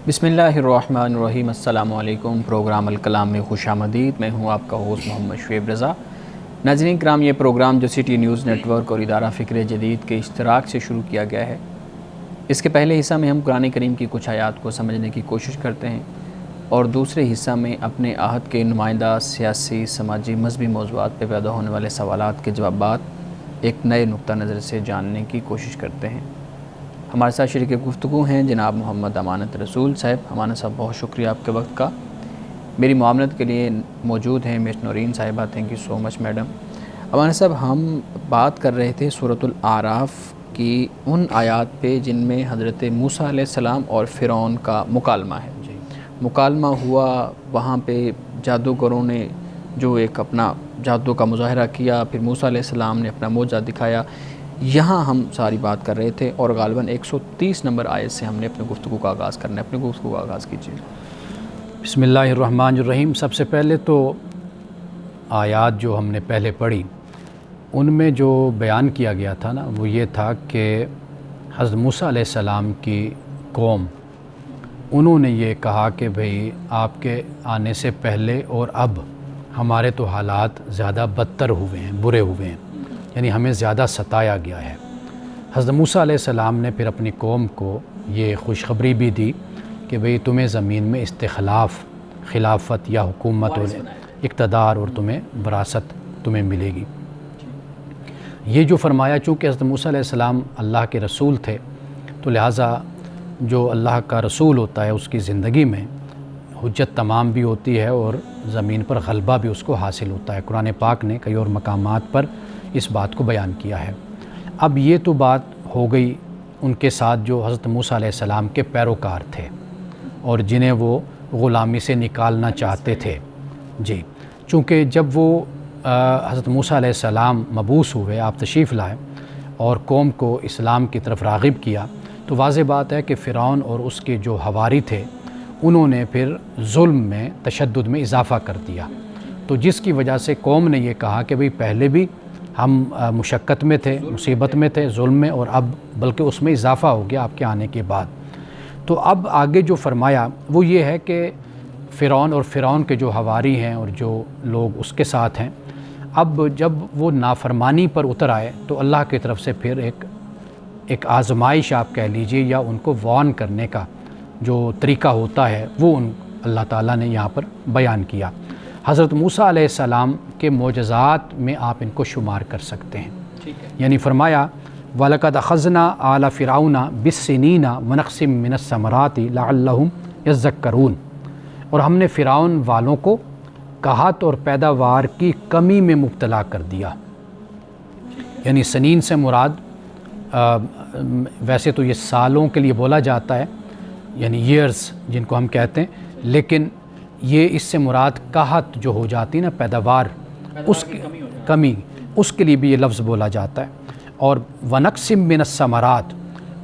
بسم اللہ الرحمن الرحیم۔ السلام علیکم۔ پروگرام الکلام میں خوش آمدید۔ میں ہوں آپ کا ہوسٹ محمد شعیب رضا۔ ناظرین کرام، یہ پروگرام جو سٹی نیوز نیٹ ورک اور ادارہ فکر جدید کے اشتراک سے شروع کیا گیا ہے، اس کے پہلے حصہ میں ہم قرآن کریم کی کچھ آیات کو سمجھنے کی کوشش کرتے ہیں اور دوسرے حصہ میں اپنے عہد کے نمائندہ سیاسی، سماجی، مذہبی موضوعات پہ پیدا ہونے والے سوالات کے جوابات ایک نئے نقطہ نظر سے جاننے کی کوشش کرتے ہیں۔ ہمارے ساتھ شریک گفتگو ہیں جناب محمد امانت رسول صاحب۔ امانت صاحب، بہت شکریہ آپ کے وقت کا۔ میری معاملت کے لیے موجود ہیں مس نورین صاحبہ۔ Thank you so much madam. امانت صاحب، ہم بات کر رہے تھے سورۃ الاعراف کی ان آیات پہ جن میں حضرت موسیٰ علیہ السلام اور فرعون کا مکالمہ ہے۔ مکالمہ ہوا، وہاں پہ جادوگروں نے جو ایک اپنا جادو کا مظاہرہ کیا، پھر موسیٰ علیہ السلام نے اپنا معجزہ دکھایا۔ یہاں ہم ساری بات کر رہے تھے اور غالباً 130 نمبر آیت سے ہم نے اپنے گفتگو کا آغاز کرنا ہے۔ اپنے گفتگو کا آغاز کیجیے۔ بسم اللہ الرحمن الرحیم۔ سب سے پہلے تو آیات جو ہم نے پہلے پڑھی ان میں جو بیان کیا گیا تھا نا، وہ یہ تھا کہ حضرت موسیٰ علیہ السلام کی قوم، انہوں نے یہ کہا کہ بھئی آپ کے آنے سے پہلے اور اب ہمارے تو حالات زیادہ بدتر ہوئے ہیں، برے ہوئے ہیں، یعنی ہمیں زیادہ ستایا گیا ہے۔ حضرت موسیٰ علیہ السلام نے پھر اپنی قوم کو یہ خوشخبری بھی دی کہ بھئی تمہیں زمین میں استخلاف، خلافت یا حکومت اور اقتدار اور تمہیں وراثت تمہیں ملے گی۔ یہ جو فرمایا، چونکہ حضرت موسیٰ علیہ السلام اللہ کے رسول تھے تو لہٰذا جو اللہ کا رسول ہوتا ہے اس کی زندگی میں حجت تمام بھی ہوتی ہے اور زمین پر غلبہ بھی اس کو حاصل ہوتا ہے۔ قرآن پاک نے کئی اور مقامات پر اس بات کو بیان کیا ہے۔ اب یہ تو بات ہو گئی ان کے ساتھ جو حضرت موسیٰ علیہ السلام کے پیروکار تھے اور جنہیں وہ غلامی سے نکالنا چاہتے تھے۔ جی، چونکہ جب وہ حضرت موسیٰ علیہ السلام مبعوث ہوئے، آپ تشریف لائے اور قوم کو اسلام کی طرف راغب کیا، تو واضح بات ہے کہ فرعون اور اس کے جو حواری تھے انہوں نے پھر ظلم میں، تشدد میں اضافہ کر دیا، تو جس کی وجہ سے قوم نے یہ کہا کہ بھئی پہلے بھی ہم مشقت میں تھے، مصیبت میں تھے، ظلم میں، اور اب بلکہ اس میں اضافہ ہو گیا آپ کے آنے کے بعد۔ تو اب آگے جو فرمایا وہ یہ ہے کہ فرعون اور فرعون کے جو حواری ہیں اور جو لوگ اس کے ساتھ ہیں، اب جب وہ نافرمانی پر اتر آئے تو اللہ کی طرف سے پھر ایک آزمائش آپ کہہ لیجئے، یا ان کو وارن کرنے کا جو طریقہ ہوتا ہے وہ اللہ تعالیٰ نے یہاں پر بیان کیا۔ حضرت موسیٰ علیہ السلام کے معجزات میں آپ ان کو شمار کر سکتے ہیں۔ یعنی فرمایا وَلَقَدْ أَخَذْنَا آلَ فِرْعَوْنَ بِالسِّنِينَ وَنَقْصٍ مِّنَ الثَّمَرَاتِ لَعَلَّهُمْ يَذَّكَّرُونَ، اور ہم نے فرعون والوں کو قحط اور پیداوار کی کمی میں مبتلا کر دیا۔ یعنی سنین سے مراد ویسے تو یہ سالوں کے لیے بولا جاتا ہے، یعنی ایئرز جن کو ہم کہتے ہیں، لیکن یہ اس سے مراد قحط جو ہو جاتی ہے نا، پیداوار، اس کی کمی، اس کے لیے بھی یہ لفظ بولا جاتا ہے۔ اور وَنَقْصٍ مِّنَ الثَّمَرَاتِ،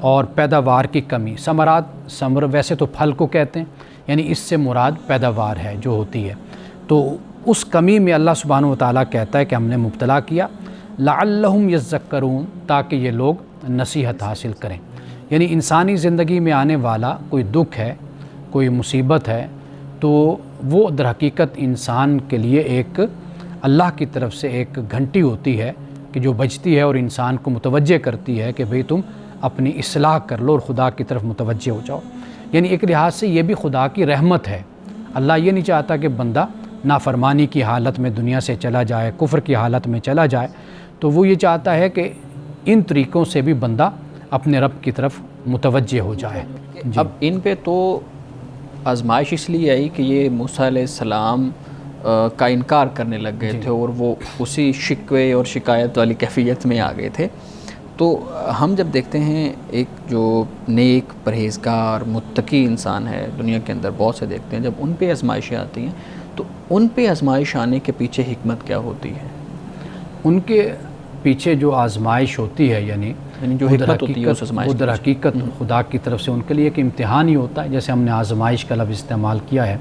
اور پیداوار کی کمی، ثمرات، ثمر ویسے تو پھل کو کہتے ہیں، یعنی اس سے مراد پیداوار ہے جو ہوتی ہے، تو اس کمی میں اللہ سبحانہ وتعالیٰ کہتا ہے کہ ہم نے مبتلا کیا، لعلہم یذکرون، تاکہ یہ لوگ نصیحت حاصل کریں۔ یعنی انسانی زندگی میں آنے والا کوئی دکھ ہے، کوئی مصیبت ہے، تو وہ در حقیقت انسان کے لیے ایک اللہ کی طرف سے ایک گھنٹی ہوتی ہے کہ جو بجتی ہے اور انسان کو متوجہ کرتی ہے کہ بھئی تم اپنی اصلاح کر لو اور خدا کی طرف متوجہ ہو جاؤ۔ یعنی ایک لحاظ سے یہ بھی خدا کی رحمت ہے۔ اللہ یہ نہیں چاہتا کہ بندہ نافرمانی کی حالت میں دنیا سے چلا جائے، کفر کی حالت میں چلا جائے، تو وہ یہ چاہتا ہے کہ ان طریقوں سے بھی بندہ اپنے رب کی طرف متوجہ ہو جائے۔ اب ان پہ تو آزمائش اس لیے آئی کہ یہ موسیٰ علیہ السلام کا انکار کرنے لگ گئے تھے اور وہ اسی شکوے اور شکایت والی کیفیت میں آ گئے تھے۔ تو ہم جب دیکھتے ہیں ایک جو نیک، پرہیزگار، متقی انسان ہے دنیا کے اندر، بہت سے دیکھتے ہیں، جب ان پہ آزمائشیں آتی ہیں تو ان پہ آزمائش آنے کے پیچھے حکمت کیا ہوتی ہے؟ ان کے پیچھے جو آزمائش ہوتی ہے، یعنی جو حکمت ہوتی ہے اس آزمائش، وہ در حقیقت خدا کی طرف سے ان کے لیے ایک امتحان ہی ہوتا ہے۔ جیسے ہم نے آزمائش کا لفظ استعمال کیا ہے،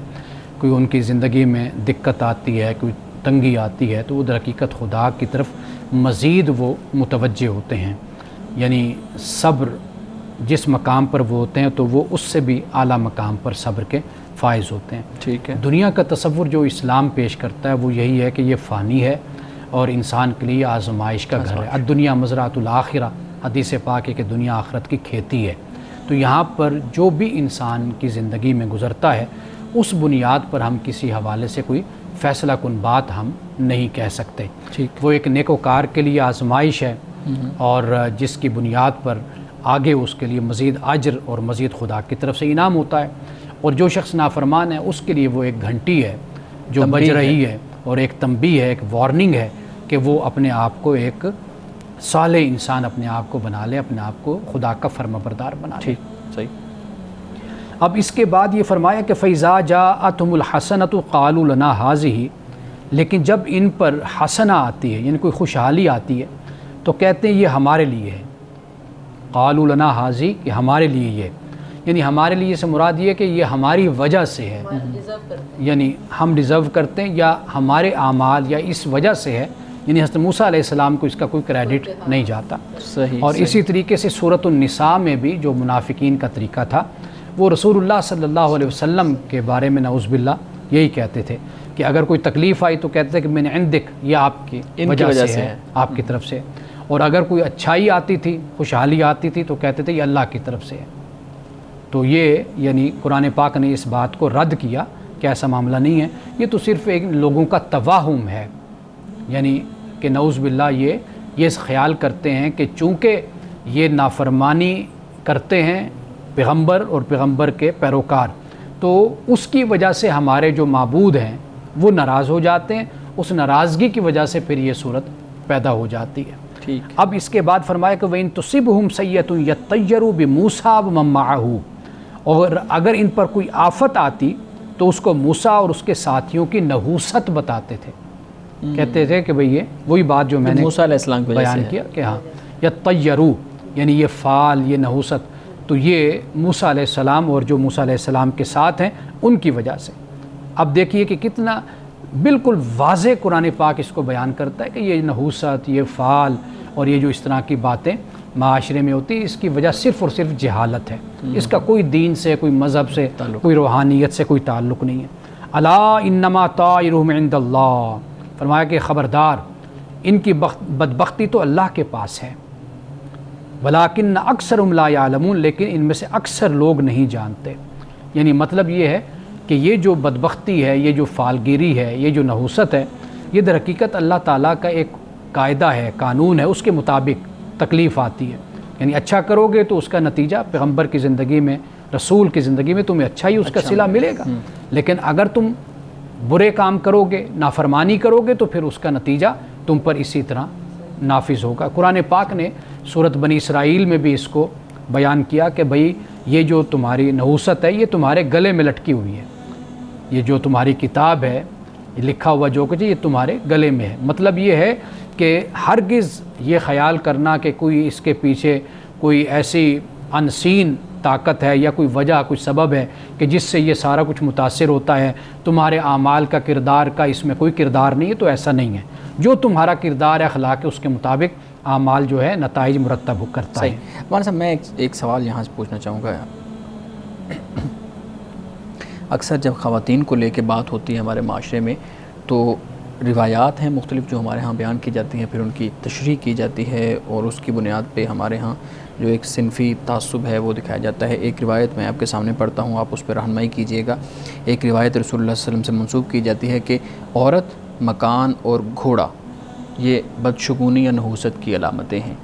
کوئی ان کی زندگی میں دقت آتی ہے، کوئی تنگی آتی ہے، تو وہ در حقیقت خدا کی طرف مزید وہ متوجہ ہوتے ہیں، یعنی صبر جس مقام پر وہ ہوتے ہیں تو وہ اس سے بھی اعلیٰ مقام پر صبر کے فائز ہوتے ہیں. ٹھیک ہے. دنیا کا تصور جو اسلام پیش کرتا ہے وہ یہی ہے کہ یہ فانی ہے اور انسان کے لیے آزمائش کا گھر ہے. الدنیا مزرعۃ الآخرہ، حدیث پاک ہے کہ دنیا آخرت کی کھیتی ہے. تو یہاں پر جو بھی انسان کی زندگی میں گزرتا ہے اس بنیاد پر ہم کسی حوالے سے کوئی فیصلہ کن بات ہم نہیں کہہ سکتے. ٹھیک. وہ ایک نیک وکار کے لیے آزمائش ہے اور جس کی بنیاد پر آگے اس کے لیے مزید اجر اور مزید خدا کی طرف سے انعام ہوتا ہے. اور جو شخص نافرمان ہے اس کے لیے وہ ایک گھنٹی ہے جو بج رہی ہے اور ایک تنبیہ ہے، ایک وارننگ ہے کہ وہ اپنے آپ کو ایک صالح انسان اپنے آپ کو بنا لے، اپنے آپ کو خدا کا فرمانبردار بنا لے. ٹھیک. صحیح. اب اس کے بعد یہ فرمایا کہ فَإِذَا جَاءَتْهُمُ الْحَسَنَةُ قَالُوا لَنَا هَٰذِهِ، لیکن جب ان پر حسنہ آتی ہے یعنی کوئی خوشحالی آتی ہے تو کہتے ہیں یہ ہمارے لیے ہے. قَالُوا لَنَا هَٰذِهِ کہ ہمارے لیے یہ، یعنی ہمارے لیے سے مراد یہ کہ یہ ہماری وجہ سے ہے، یعنی ہم ڈیزرو کرتے ہیں یا ہمارے اعمال یا اس وجہ سے ہے. یعنی حضرت موسیٰ علیہ السلام کو اس کا کوئی کریڈٹ نہیں جاتا. صحیح. اور اسی طریقے سے سورۃ النساء میں بھی جو منافقین کا طریقہ تھا وہ رسول اللہ صلی اللہ علیہ وسلم کے بارے میں نعوذ باللہ یہی کہتے تھے کہ اگر کوئی تکلیف آئی تو کہتے تھے کہ من عندک، یہ آپ کی وجہ سے ہے، آپ کی طرف سے. اور اگر کوئی اچھائی آتی تھی، خوشحالی آتی تھی تو کہتے تھے یہ اللہ کی طرف سے ہے. تو یہ یعنی قرآن پاک نے اس بات کو رد کیا کہ ایسا معاملہ نہیں ہے، یہ تو صرف ایک لوگوں کا توہم ہے. یعنی کہ نعوذ باللہ یہ خیال کرتے ہیں کہ چونکہ یہ نافرمانی کرتے ہیں پیغمبر اور پیغمبر کے پیروکار تو اس کی وجہ سے ہمارے جو معبود ہیں وہ ناراض ہو جاتے ہیں، اس ناراضگی کی وجہ سے پھر یہ صورت پیدا ہو جاتی ہے. ٹھیک. اب اس کے بعد فرمایا کہ وَإِن تُصِبْهُمْ سَيِّئَةٌ يَطَّيَّرُوا بِمُوسَىٰ وَمَن مَّعَهُ، اور اگر ان پر کوئی آفت آتی تو اس کو موسیٰ اور اس کے ساتھیوں کی نحوست بتاتے تھے. کہتے تھے کہ بھئی یہ وہی بات جو میں نے موسیٰ علیہ السلام کی وجہ بیان سے کیا کہ ہاں یطیروا، یعنی یہ فعل، یہ نحوست تو یہ موسیٰ علیہ السلام اور جو موسیٰ علیہ السلام کے ساتھ ہیں ان کی وجہ سے. اب دیکھیے کہ کتنا بالکل واضح قرآن پاک اس کو بیان کرتا ہے کہ یہ نحوست، یہ فعل اور یہ جو اس طرح کی باتیں معاشرے میں ہوتی ہے اس کی وجہ صرف اور صرف جہالت ہے. اس کا کوئی دین سے، کوئی مذہب سے، کوئی روحانیت سے کوئی تعلق نہیں ہے. الا انما طائرهم عند اللہ، فرمایا کہ خبردار ان کی بدبختی تو اللہ کے پاس ہے. ولیکن اکثرهم لا یعلمون، لیکن ان میں سے اکثر لوگ نہیں جانتے. یعنی مطلب یہ ہے کہ یہ جو بدبختی ہے، یہ جو فالگیری ہے، یہ جو نحوست ہے، یہ در حقیقت اللہ تعالیٰ کا ایک قاعدہ ہے، قانون ہے، اس کے مطابق تکلیف آتی ہے. یعنی اچھا کرو گے تو اس کا نتیجہ پیغمبر کی زندگی میں، رسول کی زندگی میں تمہیں اچھا ہی اس کا صلہ ملے گا. لیکن اگر تم برے کام کرو گے، نافرمانی کرو گے تو پھر اس کا نتیجہ تم پر اسی طرح نافذ ہوگا. قرآن پاک نے سورۃ بنی اسرائیل میں بھی اس کو بیان کیا کہ بھئی یہ جو تمہاری نحوست ہے یہ تمہارے گلے میں لٹکی ہوئی ہے. یہ جو تمہاری کتاب ہے، یہ لکھا ہوا جو کچھ یہ تمہارے گلے میں ہے. مطلب یہ ہے کہ ہرگز یہ خیال کرنا کہ کوئی اس کے پیچھے کوئی ایسی انسین طاقت ہے یا کوئی وجہ، کوئی سبب ہے کہ جس سے یہ سارا کچھ متاثر ہوتا ہے، تمہارے اعمال کا، کردار کا اس میں کوئی کردار نہیں ہے، تو ایسا نہیں ہے. جو تمہارا کردار ہے، اخلاق ہے، اس کے مطابق اعمال جو ہے نتائج مرتب کرتا ہے. مولانا صاحب میں ایک سوال یہاں سے پوچھنا چاہوں گا. اکثر جب خواتین کو لے کے بات ہوتی ہے ہمارے معاشرے میں تو روایات ہیں مختلف جو ہمارے ہاں بیان کی جاتی ہیں، پھر ان کی تشریح کی جاتی ہے اور اس کی بنیاد پہ ہمارے ہاں جو ایک صنفی تعصب ہے وہ دکھایا جاتا ہے. ایک روایت میں آپ کے سامنے پڑھتا ہوں، آپ اس پہ رہنمائی کیجئے گا. ایک روایت رسول اللہ صلی اللہ علیہ وسلم سے منسوب کی جاتی ہے کہ عورت، مکان اور گھوڑا یہ بدشگونی یا نحوست کی علامتیں ہیں.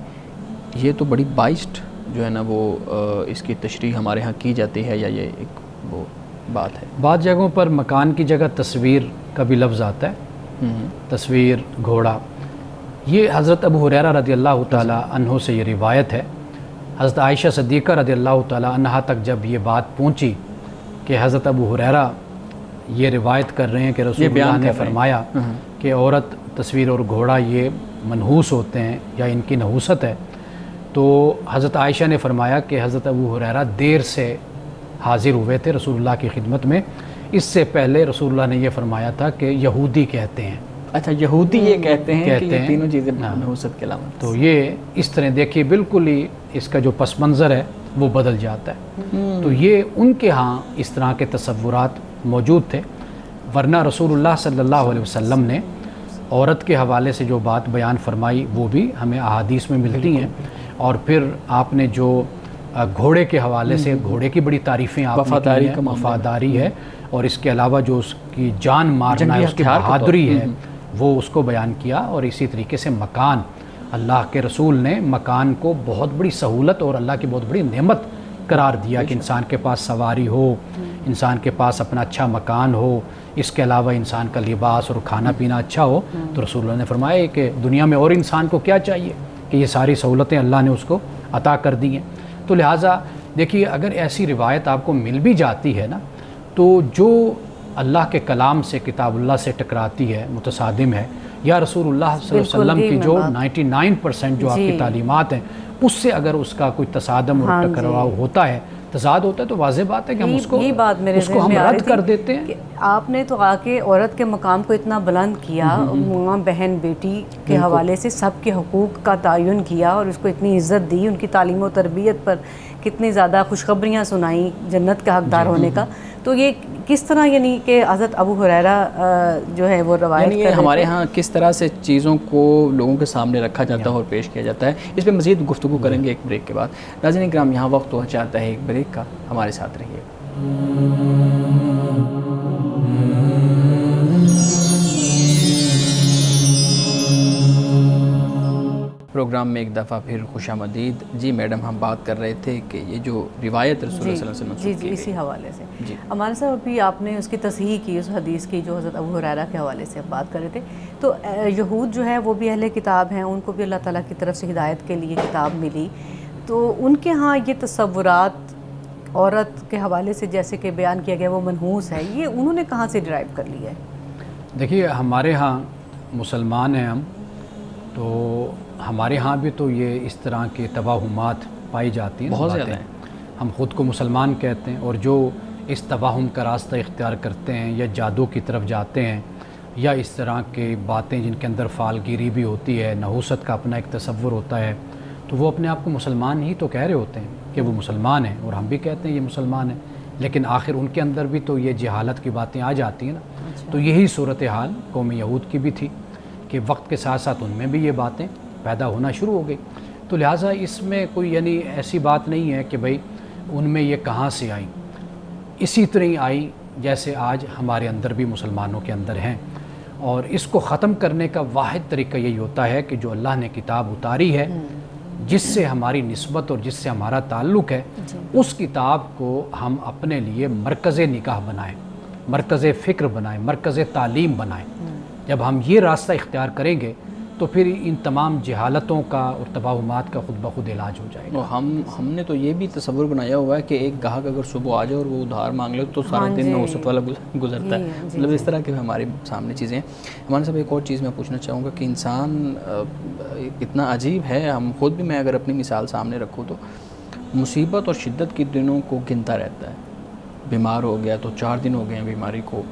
یہ تو بڑی بائسٹ جو ہے نا وہ اس کی تشریح ہمارے ہاں کی جاتی ہے، یا یہ ایک وہ بات ہے؟ بعض جگہوں پر مکان کی جگہ تصویر کا بھی لفظ آتا ہے. تصویر، گھوڑا. یہ حضرت ابو ہریرہ رضی اللہ تعالیٰ عنہ سے یہ روایت ہے. حضرت عائشہ صدیقہ رضی اللہ تعالیٰ عنہا تک جب یہ بات پہنچی کہ حضرت ابو ہریرہ یہ روایت کر رہے ہیں کہ رسول اللہ نے فرمایا کہ عورت، تصویر اور گھوڑا یہ منحوس ہوتے ہیں یا ان کی نحوست ہے، تو حضرت عائشہ نے فرمایا کہ حضرت ابو ہریرہ دیر سے حاضر ہوئے تھے رسول اللہ کی خدمت میں. اس سے پہلے رسول اللہ نے یہ فرمایا تھا کہ یہودی کہتے ہیں. اچھا، یہودی یہ کہتے ہیں کہ یہ تینوں چیزیں نحوست کے علامت. تو یہ اس طرح دیکھیے بالکل ہی اس کا جو پس منظر ہے وہ بدل جاتا ہے. تو یہ ان کے ہاں اس طرح کے تصورات موجود تھے، ورنہ رسول اللہ صلی اللہ علیہ وسلم نے عورت کے حوالے سے جو بات بیان فرمائی وہ بھی ہمیں احادیث میں ملتی ہیں. اور پھر آپ نے جو گھوڑے کے حوالے سے، گھوڑے کی بڑی تعریفیں آپ نے کی ہیں، وفاداری ہے، اور اس کے علاوہ جو اس کی جان مارنا ہے، اس کی بہادری ہے، وہ اس کو بیان کیا. اور اسی طریقے سے مکان، اللہ کے رسول نے مکان کو بہت بڑی سہولت اور اللہ کی بہت بڑی نعمت قرار دیا کہ انسان کے پاس سواری ہو، انسان کے پاس اپنا اچھا مکان ہو، اس کے علاوہ انسان کا لباس اور کھانا پینا اچھا ہو. تو رسول اللہ نے فرمایا کہ دنیا میں اور انسان کو کیا چاہیے کہ یہ ساری سہولتیں اللہ نے اس کو عطا کر دی ہیں. تو لہٰذا دیکھیے، اگر ایسی روایت آپ کو مل بھی جاتی ہے نا، تو جو اللہ کے کلام سے، کتاب اللہ سے ٹکراتی ہے، متصادم ہے، یا رسول اللہ صلی اللہ علیہ وسلم کی جو 99% جو آپ کی تعلیمات ہیں اس سے اگر اس کا کوئی تصادم اور ٹکراؤ ہوتا ہے، تضاد ہوتا ہے، تو واضح بات ہے کہ ہم اس کو ہم رد کر دیتے ہیں. آپ نے تو آ کے عورت کے مقام کو اتنا بلند کیا، ماں بہن بیٹی کے حوالے سے سب کے حقوق کا تعین کیا اور اس کو اتنی عزت دی، ان کی تعلیم و تربیت پر کتنی زیادہ خوشخبریاں سنائیں جنت کا حقدار ہونے کا. تو یہ کس طرح یعنی کہ حضرت ابو ہریرہ جو ہے وہ روایت یعنی ہمارے ہاں کس طرح سے چیزوں کو لوگوں کے سامنے رکھا جاتا ہے اور پیش کیا جاتا ہے، اس پہ مزید گفتگو کریں گے ایک بریک کے بعد. ناظرین کرام، یہاں وقت ہوا چاہتا ہے ایک بریک کا، ہمارے ساتھ رہیے. پروگرام میں ایک دفعہ پھر خوش آمدید. جی میڈم، ہم بات کر رہے تھے کہ یہ جو روایت رسول اللہ صلی اللہ علیہ وسلم جی اسی حوالے سے ہمارے ساتھ ابھی آپ نے اس کی تصحیح کی، اس حدیث کی جو حضرت ابو ہریرہ کے حوالے سے بات کر رہے تھے. تو یہود جو ہے وہ بھی اہل کتاب ہیں، ان کو بھی اللہ تعالیٰ کی طرف سے ہدایت کے لیے کتاب ملی. تو ان کے ہاں یہ تصورات عورت کے حوالے سے جیسے کہ بیان کیا گیا وہ منحوس ہے، یہ انہوں نے کہاں سے ڈرائیو کر لیا ہے؟ دیکھیے، ہمارے ہاں مسلمان ہیں ہم، تو ہمارے ہاں بھی تو یہ اس طرح کے توہمات پائی جاتی ہیں، بہت زیادہ ہیں. ہم خود کو مسلمان کہتے ہیں، اور جو اس توہم کا راستہ اختیار کرتے ہیں یا جادو کی طرف جاتے ہیں یا اس طرح کی باتیں جن کے اندر فالگیری بھی ہوتی ہے، نحوست کا اپنا ایک تصور ہوتا ہے، تو وہ اپنے آپ کو مسلمان ہی تو کہہ رہے ہوتے ہیں کہ وہ مسلمان ہیں، اور ہم بھی کہتے ہیں یہ مسلمان ہیں، لیکن آخر ان کے اندر بھی تو یہ جہالت کی باتیں آ جاتی ہیں نا. تو یہی صورتحال قوم یہود کی بھی تھی کہ وقت کے ساتھ ساتھ ان میں بھی یہ باتیں پیدا ہونا شروع ہو گئی. تو لہٰذا اس میں کوئی یعنی ایسی بات نہیں ہے کہ بھئی ان میں یہ کہاں سے آئیں، اسی طرح ہی آئیں جیسے آج ہمارے اندر بھی مسلمانوں کے اندر ہیں. اور اس کو ختم کرنے کا واحد طریقہ یہی ہوتا ہے کہ جو اللہ نے کتاب اتاری ہے، جس سے ہماری نسبت اور جس سے ہمارا تعلق ہے، اس کتاب کو ہم اپنے لیے مرکز نگاہ بنائیں، مرکز فکر بنائیں، مرکز تعلیم بنائیں. جب ہم یہ راستہ اختیار کریں گے تو پھر ان تمام جہالتوں کا اور توہمات کا خود بخود علاج ہو جائے گا. ہم نے تو یہ بھی تصور بنایا ہوا ہے کہ ایک گاہک اگر صبح آ جائے اور وہ ادھار مانگ لے تو سارا دن نحوست والا گزرتا ہے. مطلب اس طرح کے ہمارے سامنے چیزیں ہیں. ہمارے صاحب ایک اور چیز میں پوچھنا چاہوں گا کہ انسان اتنا عجیب ہے، ہم خود بھی، میں اگر اپنی مثال سامنے رکھوں تو مصیبت اور شدت کے دنوں کو گنتا رہتا ہے. بیمار ہو گیا تو 4 دن ہو گئے ہیں بیماری کو،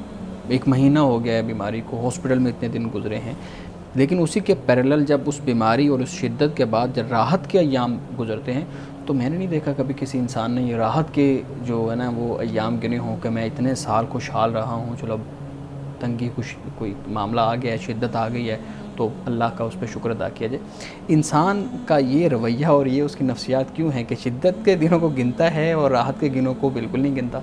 1 مہینہ ہو گیا ہے بیماری کو، ہاسپٹل میں اتنے دن گزرے ہیں. لیکن اسی کے پیرلل جب اس بیماری اور اس شدت کے بعد جب راحت کے ایام گزرتے ہیں تو میں نے نہیں دیکھا کبھی کسی انسان نے یہ راحت کے جو ہے نا وہ ایام گنے ہوں کہ میں اتنے سال خوشحال رہا ہوں، چلو تنگی کوئی معاملہ آ گیا ہے، شدت آ گئی ہے تو اللہ کا اس پہ شکر ادا کیا جائے. انسان کا یہ رویہ اور یہ اس کی نفسیات کیوں ہے کہ شدت کے دنوں کو گنتا ہے اور راحت کے دنوں کو بالکل نہیں گنتا؟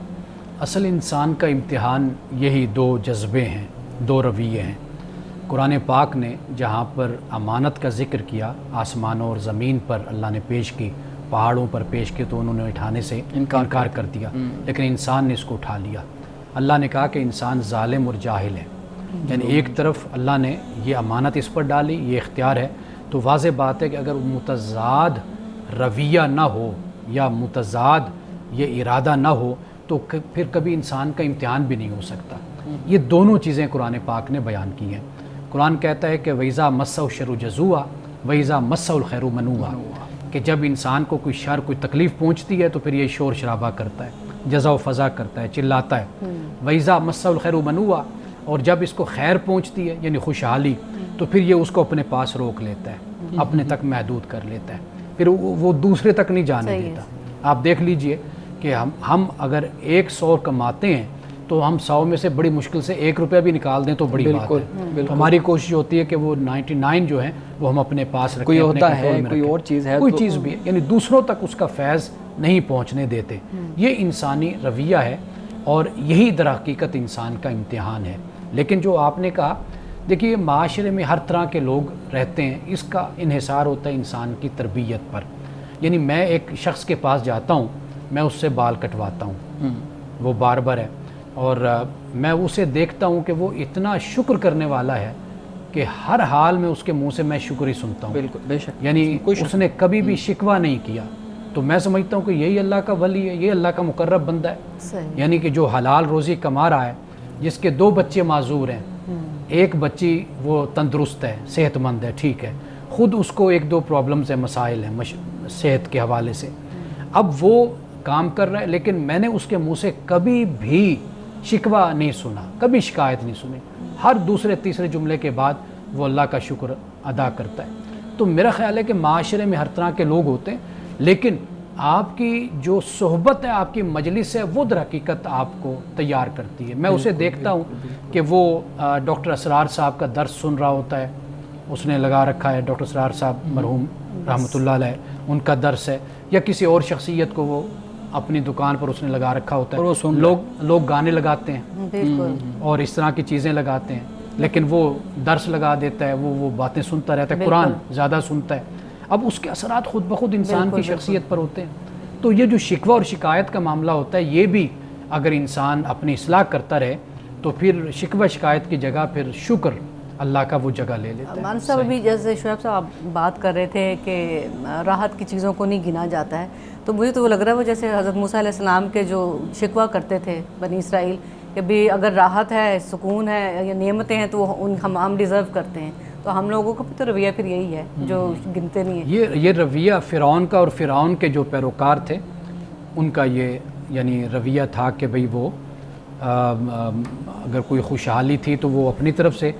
اصل انسان کا امتحان یہی 2 جذبے ہیں، 2 رویے ہیں. قرآن پاک نے جہاں پر امانت کا ذکر کیا، آسمانوں اور زمین پر اللہ نے پیش کی، پہاڑوں پر پیش کی تو انہوں نے اٹھانے سے انکار کر دیا، لیکن انسان نے اس کو اٹھا لیا. اللہ نے کہا کہ انسان ظالم اور جاہل ہے. یعنی ایک طرف اللہ نے یہ امانت اس پر ڈالی، یہ اختیار ہے. تو واضح بات ہے کہ اگر متضاد رویہ نہ ہو یا متضاد یہ ارادہ نہ ہو تو پھر کبھی انسان کا امتحان بھی نہیں ہو سکتا. یہ دونوں چیزیں قرآن پاک نے بیان کی ہیں. قرآن کہتا ہے کہ وَإِذَا مَسَّهُ الشَّرُّ جَزُوعًا وَإِذَا مَسَّهُ الْخَيْرُ مَنُوعًا، کہ جب انسان کو کوئی شر، کوئی تکلیف پہنچتی ہے تو پھر یہ شور شرابہ کرتا ہے، جزا و فضا کرتا ہے، چلاتا ہے. وَإِذَا مَسَّهُ الْخَيْرُ مَنُوعًا، اور جب اس کو خیر پہنچتی ہے یعنی خوشحالی تو پھر یہ اس کو اپنے پاس روک لیتا ہے، اپنے تک محدود کر لیتا ہے، پھر وہ دوسرے تک نہیں جانے دیتا. آپ دیکھ لیجئے کہ ہم اگر 100 کماتے ہیں تو ہم 100 میں سے بڑی مشکل سے 1 روپیہ بھی نکال دیں تو بڑی بات ہے. تو ہماری کوشش ہوتی ہے کہ وہ 99 جو ہیں وہ ہم اپنے پاس رکھیں. کوئی ہوتا ہے کوئی اور چیز ہے, کوئی چیز بھی ہے, یعنی دوسروں تک اس کا فیض نہیں پہنچنے دیتے. یہ انسانی رویہ ہے اور یہی در حقیقت انسان کا امتحان ہے. لیکن جو آپ نے کہا, دیکھیے معاشرے میں ہر طرح کے لوگ رہتے ہیں, اس کا انحصار ہوتا ہے انسان کی تربیت پر. یعنی میں ایک شخص کے پاس جاتا ہوں, میں اس سے بال کٹواتا ہوں, وہ باربر ہے, اور میں اسے دیکھتا ہوں کہ وہ اتنا شکر کرنے والا ہے کہ ہر حال میں اس کے منہ سے میں شکر ہی سنتا ہوں. بالکل بے شک, یعنی اس نے کبھی بھی شکوہ نہیں کیا. تو میں سمجھتا ہوں کہ یہی اللہ کا ولی ہے, یہ اللہ کا مقرب بندہ ہے. یعنی کہ جو حلال روزی کما رہا ہے, جس کے 2 بچے معذور ہیں, ایک بچی وہ تندرست ہے, صحت مند ہے, ٹھیک ہے, خود اس کو 1-2 پرابلمز ہیں, مسائل ہیں صحت کے حوالے سے, اب وہ کام کر رہا ہے, لیکن میں نے اس کے منہ سے کبھی بھی شکوہ نہیں سنا, کبھی شکایت نہیں سنی. ہر دوسرے تیسرے جملے کے بعد وہ اللہ کا شکر ادا کرتا ہے. تو میرا خیال ہے کہ معاشرے میں ہر طرح کے لوگ ہوتے ہیں, لیکن آپ کی جو صحبت ہے, آپ کی مجلس ہے, وہ در حقیقت آپ کو تیار کرتی ہے. میں اسے دیکھتا ہوں کہ وہ ڈاکٹر اسرار صاحب کا درس سن رہا ہوتا ہے, اس نے لگا رکھا ہے, ڈاکٹر اسرار صاحب مرحوم رحمۃ اللہ علیہ, ان کا درس ہے, یا کسی اور شخصیت کو وہ اپنی دکان پر اس نے لگا رکھا ہوتا ہے. لوگ گانے لگاتے ہیں اور اس طرح کی چیزیں لگاتے ہیں, لیکن وہ درس لگا دیتا ہے, وہ باتیں سنتا رہتا ہے, قرآن زیادہ سنتا ہے. اب اس کے اثرات خود بخود انسان کی شخصیت پر ہوتے ہیں. تو یہ جو شکوہ اور شکایت کا معاملہ ہوتا ہے, یہ بھی اگر انسان اپنی اصلاح کرتا رہے تو پھر شکوہ شکایت کی جگہ پھر شکر اللہ کا وہ جگہ لے لیتا ہے. مان صاحب ابھی جیسے شعیب صاحب آپ بات کر رہے تھے کہ راحت کی چیزوں کو نہیں گنا جاتا ہے, تو مجھے تو وہ لگ رہا ہے وہ جیسے حضرت موسیٰ علیہ السلام کے جو شکوہ کرتے تھے بنی اسرائیل کہ بھی اگر راحت ہے, سکون ہے یا نعمتیں ہیں تو ہم ڈیزرو کرتے ہیں, تو ہم لوگوں کا بھی تو رویہ پھر یہی ہے جو گنتے نہیں ہیں. یہ رویہ فرعون کا اور فرعون کے جو پیروکار تھے ان کا یہ یعنی رویہ تھا کہ بھئی وہ اگر کوئی خوشحالی تھی تو وہ اپنی طرف سے,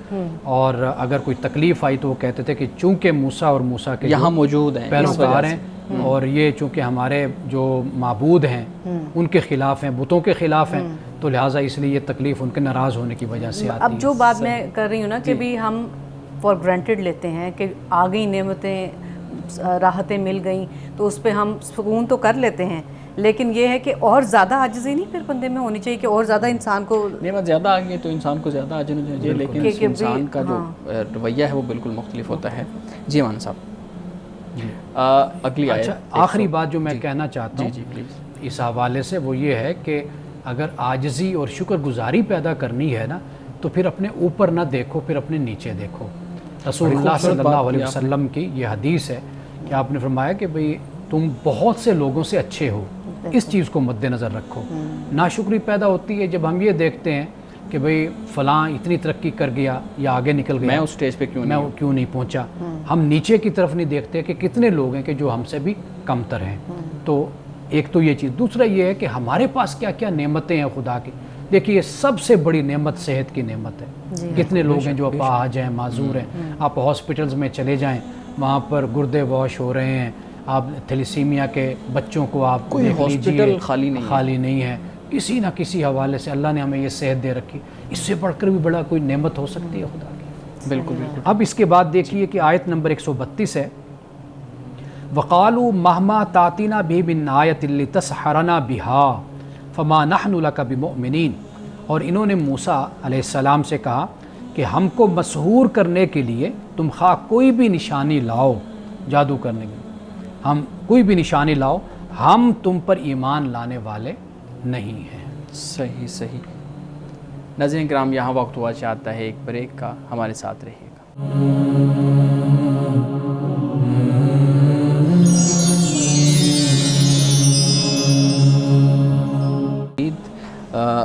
اور اگر کوئی تکلیف آئی تو وہ کہتے تھے کہ چونکہ موسیٰ اور موسیٰ کے یہاں موجود ہیں پیروکار ہیں, اور یہ چونکہ ہمارے جو معبود ہیں ان کے خلاف ہیں, بتوں کے خلاف ہیں, تو لہٰذا اس لیے یہ تکلیف ان کے ناراض ہونے کی وجہ سے آتی ہے. اب جو بات میں کر رہی ہوں نا کہ بھی ہم فار گرانٹیڈ لیتے ہیں کہ آ گئی نعمتیں, راحتیں مل گئیں, تو اس پہ ہم سکون تو کر لیتے ہیں, لیکن یہ ہے کہ اور زیادہ عاجزی نہیں پھر بندے میں ہونی چاہیے کہ اور زیادہ انسان کو نعمت زیادہ آ گئی تو انسان کو زیادہ عاجز ہونا چاہیے, لیکن انسان کا جو رویہ ہے وہ بالکل مختلف ہوتا ہے. جی مان صاحب, اگلی آیت. آخری بات جو میں کہنا چاہتا ہوں اس حوالے سے وہ یہ ہے کہ اگر عاجزی اور شکر گزاری پیدا کرنی ہے نا, تو پھر اپنے اوپر نہ دیکھو, پھر اپنے نیچے دیکھو. رسول اللہ صلی اللہ علیہ وسلم کی یہ حدیث ہے کہ آپ نے فرمایا کہ بھئی تم بہت سے لوگوں سے اچھے ہو, اس چیز کو مد نظر رکھو. ناشکری پیدا ہوتی ہے جب ہم یہ دیکھتے ہیں کہ بھئی فلاں اتنی ترقی کر گیا یا آگے نکل گیا, میں اس سٹیج پہ کیوں نہیں پہنچا. ہم نیچے کی طرف نہیں دیکھتے کہ کتنے لوگ ہیں کہ جو ہم سے بھی کم تر ہیں. تو ایک تو یہ چیز. دوسرا یہ ہے کہ ہمارے پاس کیا کیا نعمتیں ہیں خدا کی. دیکھیے سب سے بڑی نعمت صحت کی نعمت ہے. کتنے لوگ ہیں جو اپاہج ہیں, معذور ہیں. آپ ہاسپٹلز میں چلے جائیں, وہاں پر گردے واش ہو رہے ہیں, آپ تھیلیسیمیا کے بچوں کو آپ کوئی ہاسپٹل خالی نہیں ہے. کسی نہ کسی حوالے سے اللہ نے ہمیں یہ صحت دے رکھی, اس سے بڑھ کر بھی بڑا کوئی نعمت ہو سکتی ہے خدا کی. بالکل بالکل. اب اس کے بعد دیکھیے کہ آیت نمبر 132 ہے, وقالوا مہما تاتینا بھی من آیت لتسحرنا بہا فما نحن لک بمؤمنین. اور انہوں نے موسیٰ علیہ السلام سے کہا کہ ہم کو مسحور کرنے کے لیے تم خواہ کوئی بھی نشانی لاؤ, جادو کرنے کے لیے ہم کوئی بھی نشانی لاؤ, ہم تم پر ایمان لانے والے نہیں ہیں. صحیح. ناظرین کرام, یہاں وقت ہوا چاہتا ہے ایک بریک کا, ہمارے ساتھ رہیے گا.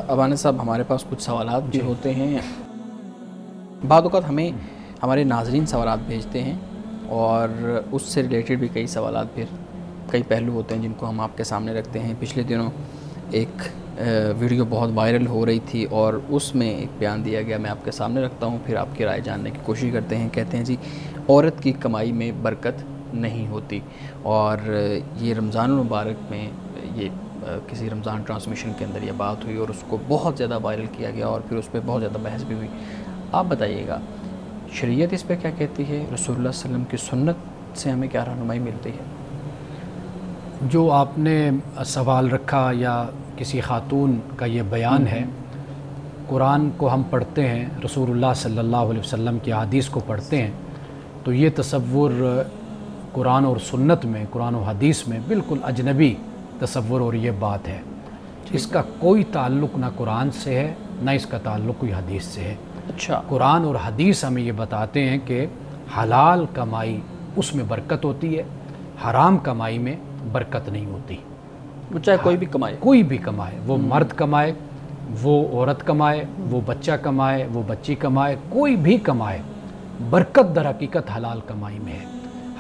ابانا صاحب, ہمارے پاس کچھ سوالات بھی ہوتے ہیں. بعض اوقات ہمیں ہمارے ناظرین سوالات بھیجتے ہیں, اور اس سے ریلیٹڈ بھی کئی سوالات, پھر کئی پہلو ہوتے ہیں جن کو ہم آپ کے سامنے رکھتے ہیں. پچھلے دنوں ایک ویڈیو بہت وائرل ہو رہی تھی, اور اس میں ایک بیان دیا گیا, میں آپ کے سامنے رکھتا ہوں, پھر آپ کی رائے جاننے کی کوشش کرتے ہیں. کہتے ہیں جی, عورت کی کمائی میں برکت نہیں ہوتی. اور یہ رمضان المبارک میں یہ کسی رمضان ٹرانسمیشن کے اندر یہ بات ہوئی اور اس کو بہت زیادہ وائرل کیا گیا اور پھر اس پہ بہت زیادہ بحث بھی ہوئی. آپ بتائیے گا شریعت اس پہ کیا کہتی ہے, رسول اللہ صلی اللہ علیہ وسلم کی سنت سے ہمیں کیا رہنمائی ملتی ہے؟ جو آپ نے سوال رکھا یا کسی خاتون کا یہ بیان ہے, قرآن کو ہم پڑھتے ہیں, رسول اللہ صلی اللہ علیہ وسلم کی احادیث کو پڑھتے ہیں, تو یہ تصور قرآن اور سنت میں, قرآن و حدیث میں بالکل اجنبی تصور اور یہ بات ہے. اس کا کوئی تعلق نہ قرآن سے ہے نہ اس کا تعلق کوئی حدیث سے ہے. اچھا. قرآن اور حدیث ہمیں یہ بتاتے ہیں کہ حلال کمائی اس میں برکت ہوتی ہے, حرام کمائی میں برکت نہیں ہوتی. وہ چاہے کوئی بھی کمائے, کوئی بھی کمائے, وہ مرد کمائے, وہ عورت کمائے, وہ بچہ کمائے, وہ بچی کمائے, کوئی بھی کمائے, برکت در حقیقت حلال کمائی میں ہے.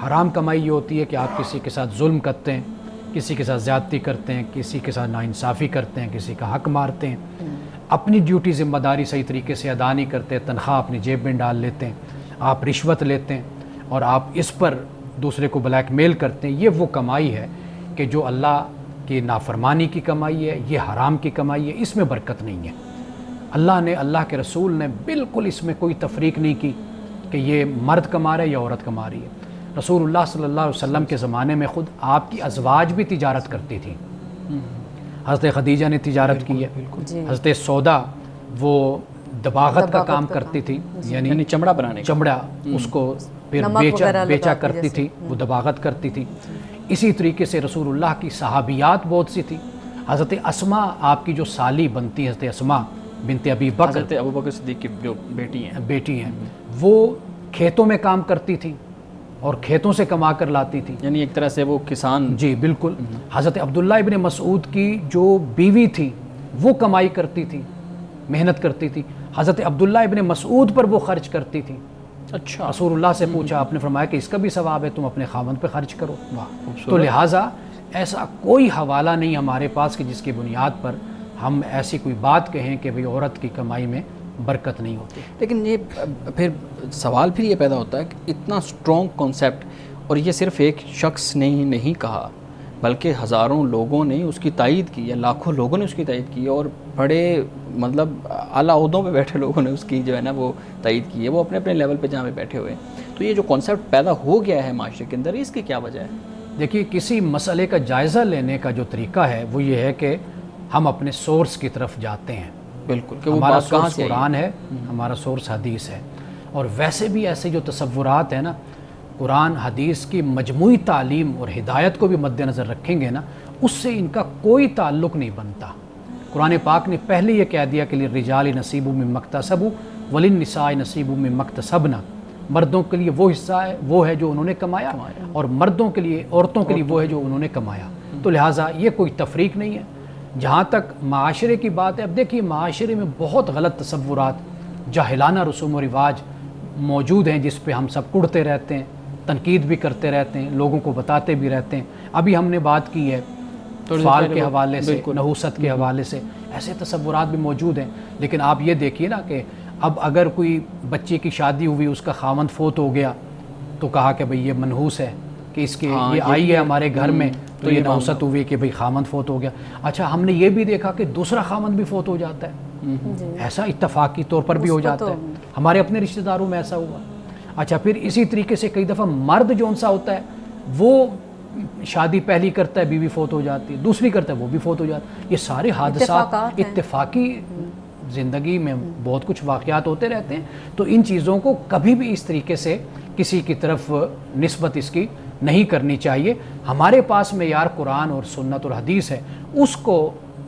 حرام کمائی یہ ہوتی ہے کہ آپ کسی کے ساتھ ظلم کرتے ہیں, کسی کے ساتھ زیادتی کرتے ہیں, کسی کے ساتھ ناانصافی کرتے ہیں, کسی کا حق مارتے ہیں, اپنی ڈیوٹی ذمہ داری صحیح طریقے سے ادا نہیں کرتے, تنخواہ اپنی جیب میں ڈال لیتے ہیں, آپ رشوت لیتے ہیں اور آپ اس پر دوسرے کو بلیک میل کرتے ہیں. یہ وہ کمائی ہے کہ جو اللہ کی نافرمانی کی کمائی ہے, یہ حرام کی کمائی ہے, اس میں برکت نہیں ہے. اللہ نے, اللہ کے رسول نے بالکل اس میں کوئی تفریق نہیں کی کہ یہ مرد کما رہا ہے یا عورت کما رہی ہے. رسول اللہ صلی اللہ علیہ وسلم کے زمانے میں خود آپ کی ازواج بھی تجارت کرتی تھیں. حضرت خدیجہ نے تجارت کی ہے, حضرت سودا وہ دباغت کا کام کرتی تھی, یعنی چمڑا بنانے, چمڑا اس کو پھر بیچا کرتی تھی, وہ دباغت کرتی تھی. اسی طریقے سے رسول اللہ کی صحابیات بہت سی تھی. حضرت اسما آپ کی جو سالی بنتی ہے, حضرت اسما بنت ابی بکر, حضرت ابوبکر صدیق کی جو بیٹی ہیں, وہ کھیتوں میں کام کرتی تھی اور کھیتوں سے کما کر لاتی تھی, یعنی ایک طرح سے وہ کسان. جی بالکل. حضرت عبداللہ ابن مسعود کی جو بیوی تھی وہ کمائی کرتی تھی, محنت کرتی تھی, حضرت عبداللہ ابن مسعود پر وہ خرچ کرتی تھی. اچھا. رسول اللہ سے پوچھا, آپ نے فرمایا کہ اس کا بھی ثواب ہے, تم اپنے خاوند پہ خرچ کرو. تو لہٰذا ایسا کوئی حوالہ نہیں ہمارے پاس کہ جس کی بنیاد پر ہم ایسی کوئی بات کہیں کہ بھئی عورت کی کمائی میں برکت نہیں ہوتی. لیکن یہ پھر سوال پھر یہ پیدا ہوتا ہے کہ اتنا سٹرونگ کانسیپٹ, اور یہ صرف ایک شخص نے ہی نہیں کہا بلکہ ہزاروں لوگوں نے اس کی تائید کی یا لاکھوں لوگوں نے اس کی تائید کی, اور بڑے مطلب اعلیٰ عہدوں پہ بیٹھے لوگوں نے اس کی جو ہے نا وہ تائید کی ہے, وہ اپنے اپنے لیول پہ جہاں پہ بیٹھے ہوئے ہیں. تو یہ جو کانسیپٹ پیدا ہو گیا ہے معاشرے کے اندر, اس کی کیا وجہ ہے؟ دیکھیے, کسی مسئلے کا جائزہ لینے کا جو طریقہ ہے وہ یہ ہے کہ ہم اپنے سورس کی طرف جاتے ہیں. بالکل, کہ وہ ہمارا بات کہاں سورس سے قرآن ہے, ہمارا سورس حدیث ہے. اور ویسے بھی ایسے جو تصورات ہیں نا, قرآن حدیث کی مجموعی تعلیم اور ہدایت کو بھی مد نظر رکھیں گے نا, اس سے ان کا کوئی تعلق نہیں بنتا. قرآن پاک نے پہلے یہ کہہ دیا کہ للرجال نصیب مما اکتسبوا وللنساء نصیب مما اکتسبن, مردوں کے لیے وہ حصہ ہے, وہ ہے جو انہوں نے کمایا, اور مردوں کے لیے, عورتوں کے لیے وہ ہے جو انہوں نے کمایا. تو لہٰذا یہ کوئی تفریق نہیں ہے. جہاں تک معاشرے کی بات ہے, اب دیکھیے معاشرے میں بہت غلط تصورات, جاہلانہ رسوم و رواج موجود ہیں جس پہ ہم سب کڑتے رہتے ہیں, تنقید بھی کرتے رہتے ہیں, لوگوں کو بتاتے بھی رہتے ہیں. ابھی ہم نے بات کی ہے فال کے حوالے سے, نحوست کے حوالے سے, ایسے تصورات بھی موجود ہیں. لیکن آپ یہ دیکھیے نا کہ اب اگر کوئی بچے کی شادی ہوئی, اس کا خاوند فوت ہو گیا, تو کہا کہ بھئی یہ منحوس ہے, کہ اس کے یہ آئی ہے ہمارے گھر میں تو یہ نحوست ہوئی کہ بھئی خاوند فوت ہو گیا. اچھا, ہم نے یہ بھی دیکھا کہ دوسرا خاوند بھی فوت ہو جاتا ہے, ایسا اتفاقی طور پر بھی ہو جاتا ہے. ہمارے اپنے رشتہ داروں میں ایسا ہوا. اچھا, پھر اسی طریقے سے کئی دفعہ مرد جو سا ہوتا ہے وہ شادی پہلی کرتا ہے, بیوی فوت ہو جاتی ہے, دوسری کرتا ہے, وہ بھی فوت ہو جاتی ہے. یہ سارے حادثات اتفاقی زندگی میں بہت کچھ واقعات ہوتے رہتے ہیں. تو ان چیزوں کو کبھی بھی اس طریقے سے کسی کی طرف نسبت اس کی نہیں کرنی چاہیے. ہمارے پاس معیار قرآن اور سنت اور حدیث ہے, اس کو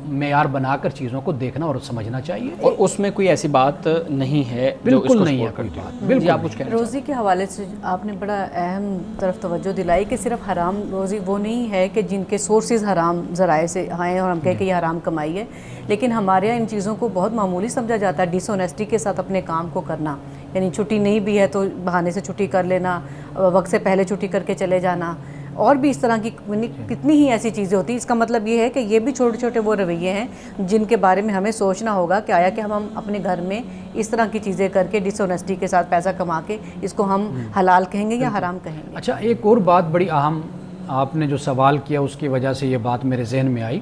معیار بنا کر چیزوں کو دیکھنا اور سمجھنا چاہیے. اور اس میں کوئی ایسی بات نہیں ہے, بالکل نہیں ہے کوئی بات. بالکل. آپ کچھ کہہ رہے ہیں. روزی کے حوالے سے آپ نے بڑا اہم طرف توجہ دلائی کہ صرف حرام روزی وہ نہیں ہے کہ جن کے سورسز حرام ذرائع سے آئیں اور ہم کہیں کہ یہ حرام کمائی ہے, لیکن ہمارے یہاں ان چیزوں کو بہت معمولی سمجھا جاتا ہے. ڈس آنیسٹی کے ساتھ اپنے کام کو کرنا, یعنی چھٹی نہیں بھی ہے تو بہانے سے چھٹی کر لینا, وقت سے پہلے چھٹی کر کے چلے جانا, اور بھی اس طرح کی کتنی ہی ایسی چیزیں ہوتی ہیں. اس کا مطلب یہ ہے کہ یہ بھی چھوٹے چھوٹے وہ رویے ہیں جن کے بارے میں ہمیں سوچنا ہوگا کہ آیا کہ ہم اپنے گھر میں اس طرح کی چیزیں کر کے ڈس آنیسٹی کے ساتھ پیسہ کما کے اس کو ہم حلال کہیں گے یا حرام کہیں گے. اچھا، ایک اور بات بڑی اہم آپ نے جو سوال کیا اس کی وجہ سے یہ بات میرے ذہن میں آئی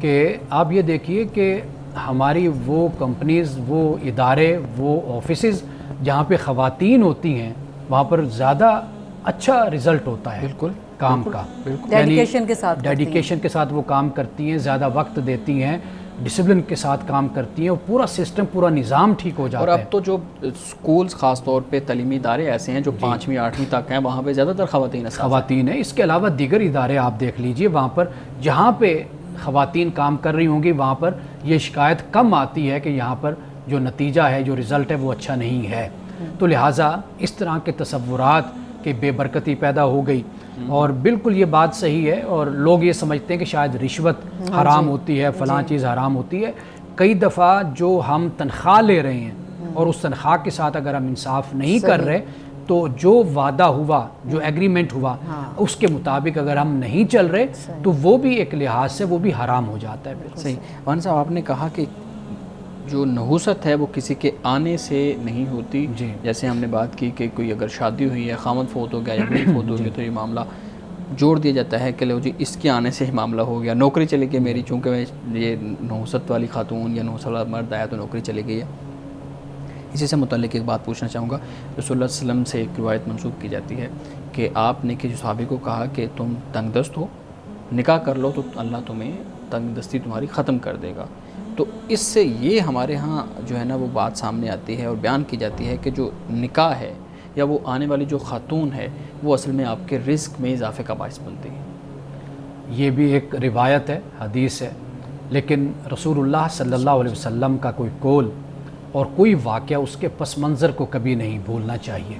کہ آپ یہ دیکھیے کہ ہماری وہ کمپنیز، وہ ادارے، وہ آفیسز جہاں پہ خواتین ہوتی ہیں وہاں پر زیادہ اچھا رزلٹ ہوتا ہے بالکل کام کا. ڈیڈیکیشن کے ساتھ ڈیڈیکیشن کے ساتھ وہ کام کرتی ہیں، زیادہ وقت دیتی ہیں، ڈسپلن کے ساتھ کام کرتی ہیں، اور پورا سسٹم، پورا نظام ٹھیک ہو جاتا ہے. اور اب تو جو اسکولز خاص طور پہ تعلیمی ادارے ایسے ہیں جو 5ویں 8ویں تک ہیں، وہاں پہ زیادہ تر خواتین ہیں. اس کے علاوہ دیگر ادارے آپ دیکھ لیجئے، وہاں پر جہاں پہ خواتین کام کر رہی ہوں گی وہاں پر یہ شکایت کم آتی ہے کہ یہاں پر جو نتیجہ ہے، جو رزلٹ ہے، وہ اچھا نہیں ہے. تو لہٰذا اس طرح کے تصورات کہ بے برکتی پیدا ہو گئی، اور بالکل یہ بات صحیح ہے، اور لوگ یہ سمجھتے ہیں کہ شاید رشوت حرام ہوتی ہے، فلاں چیز حرام ہوتی ہے. کئی دفعہ جو ہم تنخواہ لے رہے ہیں اور اس تنخواہ کے ساتھ اگر ہم انصاف نہیں کر رہے تو جو وعدہ ہوا، جو ایگریمنٹ ہوا، اس کے مطابق اگر ہم نہیں چل رہے تو وہ بھی ایک لحاظ سے وہ بھی حرام ہو جاتا ہے. صحیح. وان صاحب، آپ نے کہا کہ جو نحوست ہے وہ کسی کے آنے سے نہیں ہوتی. جیسے ہم نے بات کی کہ کوئی اگر شادی ہوئی ہے، خامد فوت ہو گیا یا بیوی فوت ہو گئی، تو یہ معاملہ جوڑ دیا جاتا ہے کہ لو جی اس کے آنے سے ہی معاملہ ہو گیا. نوکری چلی گئی میری، چونکہ یہ نحوست والی خاتون یا نحوست والا مرد آیا تو نوکری چلی گئی ہے. اسی سے متعلق ایک بات پوچھنا چاہوں گا. رسول اللہ صلی اللہ علیہ وسلم سے ایک روایت منسوب کی جاتی ہے کہ آپ نے کسی صحابی کو کہا کہ تم تنگ دست ہو، نکاح کر لو تو اللہ تمہیں تنگ دستی تمہاری ختم کر دے گا. تو اس سے یہ ہمارے ہاں جو ہے نا وہ بات سامنے آتی ہے اور بیان کی جاتی ہے کہ جو نکاح ہے یا وہ آنے والی جو خاتون ہے وہ اصل میں آپ کے رزق میں اضافے کا باعث بنتی ہے. یہ بھی ایک روایت ہے، حدیث ہے، لیکن رسول اللہ صلی اللہ علیہ وسلم کا کوئی قول اور کوئی واقعہ اس کے پس منظر کو کبھی نہیں بھولنا چاہیے.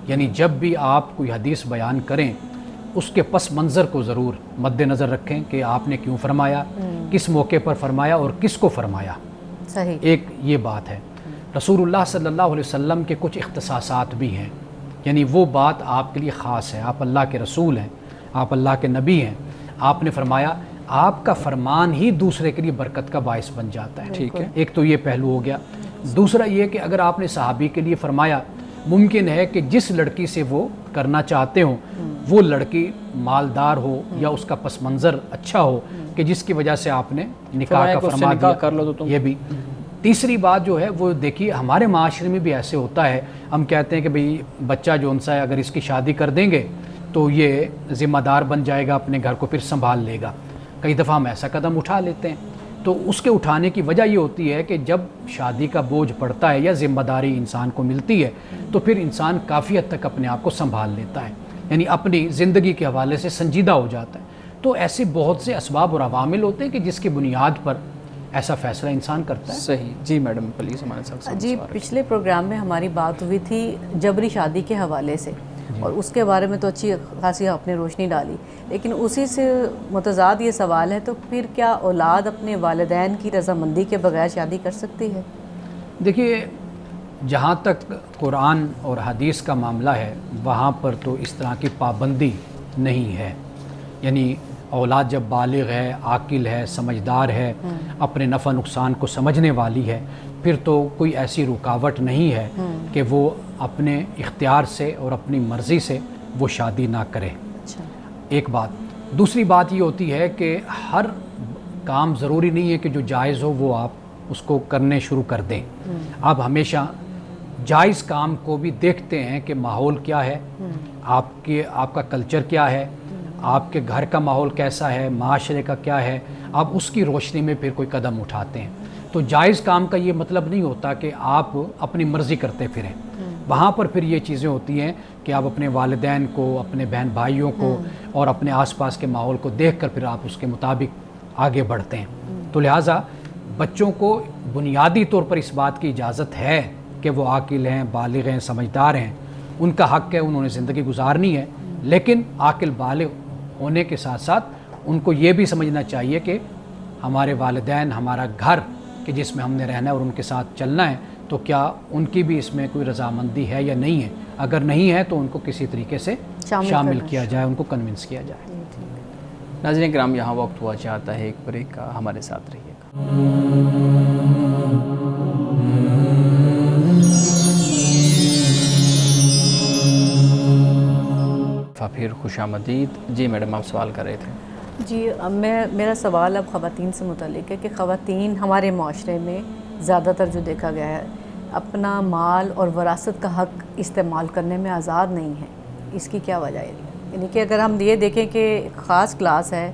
یعنی جب بھی آپ کوئی حدیث بیان کریں اس کے پس منظر کو ضرور مد نظر رکھیں کہ آپ نے کیوں فرمایا، کس موقع پر فرمایا اور کس کو فرمایا. صحیح. ایک یہ بات ہے. رسول اللہ صلی اللہ علیہ وسلم کے کچھ اختصاصات بھی ہیں، یعنی وہ بات آپ کے لیے خاص ہے. آپ اللہ کے رسول ہیں، آپ اللہ کے نبی ہیں. آپ نے فرمایا آپ کا فرمان ہی دوسرے کے لیے برکت کا باعث بن جاتا ہے. ٹھیک ہے. ایک تو یہ پہلو ہو گیا. دوسرا یہ کہ اگر آپ نے صحابی کے لیے فرمایا، ممکن ہے کہ جس لڑکی سے وہ کرنا چاہتے ہوں وہ لڑکی مالدار ہو یا اس کا پس منظر اچھا ہو کہ جس کی وجہ سے آپ نے نکاح کا فرما دیا. کر لو تو تم. یہ بھی. تیسری بات جو ہے وہ دیکھیے ہمارے معاشرے میں بھی ایسے ہوتا ہے، ہم کہتے ہیں کہ بھئی بچہ جو انسا ہے اگر اس کی شادی کر دیں گے تو یہ ذمہ دار بن جائے گا، اپنے گھر کو پھر سنبھال لے گا. کئی دفعہ ہم ایسا قدم اٹھا لیتے ہیں. تو اس کے اٹھانے کی وجہ یہ ہوتی ہے کہ جب شادی کا بوجھ پڑتا ہے یا ذمہ داری انسان کو ملتی ہے تو پھر انسان کافی حد تک اپنے آپ کو سنبھال لیتا ہے، یعنی اپنی زندگی کے حوالے سے سنجیدہ ہو جاتا ہے. تو ایسے بہت سے اسباب اور عوامل ہوتے ہیں کہ جس کی بنیاد پر ایسا فیصلہ انسان کرتا ہے. صحیح. جی میڈم پلیز ہمارے ساتھ. جی پچھلے پروگرام میں ہماری بات ہوئی تھی جبری شادی کے حوالے سے، اور اس کے بارے میں تو اچھی خاصی آپ نے روشنی ڈالی، لیکن اسی سے متضاد یہ سوال ہے تو پھر کیا اولاد اپنے والدین کی رضامندی کے بغیر شادی کر سکتی ہے؟ دیکھیے جہاں تک قرآن اور حدیث کا معاملہ ہے وہاں پر تو اس طرح کی پابندی نہیں ہے. یعنی اولاد جب بالغ ہے، عاقل ہے، سمجھدار ہے، اپنے نفع نقصان کو سمجھنے والی ہے، پھر تو کوئی ایسی رکاوٹ نہیں ہے کہ وہ اپنے اختیار سے اور اپنی مرضی سے وہ شادی نہ کرے. ایک بات. دوسری بات یہ ہوتی ہے کہ ہر کام ضروری نہیں ہے کہ جو جائز ہو وہ آپ اس کو کرنے شروع کر دیں. آپ ہمیشہ جائز کام کو بھی دیکھتے ہیں کہ ماحول کیا ہے، آپ کا کلچر کیا ہے، آپ کے گھر کا ماحول کیسا ہے، معاشرے کا کیا ہے، آپ اس کی روشنی میں پھر کوئی قدم اٹھاتے ہیں. تو جائز کام کا یہ مطلب نہیں ہوتا کہ آپ اپنی مرضی کرتے پھریں. وہاں پر پھر یہ چیزیں ہوتی ہیں کہ آپ اپنے والدین کو، اپنے بہن بھائیوں کو اور اپنے آس پاس کے ماحول کو دیکھ کر پھر آپ اس کے مطابق آگے بڑھتے ہیں. تو لہٰذا بچوں کو بنیادی طور پر اس بات کی اجازت ہے کہ وہ عاقل ہیں، بالغ ہیں، سمجھدار ہیں. ان کا حق ہے، انہوں نے زندگی گزارنی ہے، لیکن عاقل بالغ ہونے کے ساتھ ساتھ ان کو یہ بھی سمجھنا چاہیے کہ ہمارے والدین، ہمارا گھر کہ جس میں ہم نے رہنا ہے اور ان کے ساتھ چلنا ہے، تو کیا ان کی بھی اس میں کوئی رضامندی ہے یا نہیں ہے. اگر نہیں ہے تو ان کو کسی طریقے سے شامل کیا جائے، ان کو کنونس کیا جائے۔ ناظرین کرام، یہاں وقت ہوا چاہتا ہے ایک بریک کا، ہمارے ساتھ رہیے گا۔ پھر خوش آمدید۔ جی میڈم، آپ سوال کر رہے تھے۔ جی میرا سوال اب خواتین سے متعلق ہے کہ خواتین ہمارے معاشرے میں زیادہ تر جو دیکھا گیا ہے اپنا مال اور وراثت کا حق استعمال کرنے میں آزاد نہیں ہے، اس کی کیا وجہ ہے؟ یعنی کہ اگر ہم یہ دیکھیں کہ خاص کلاس ہے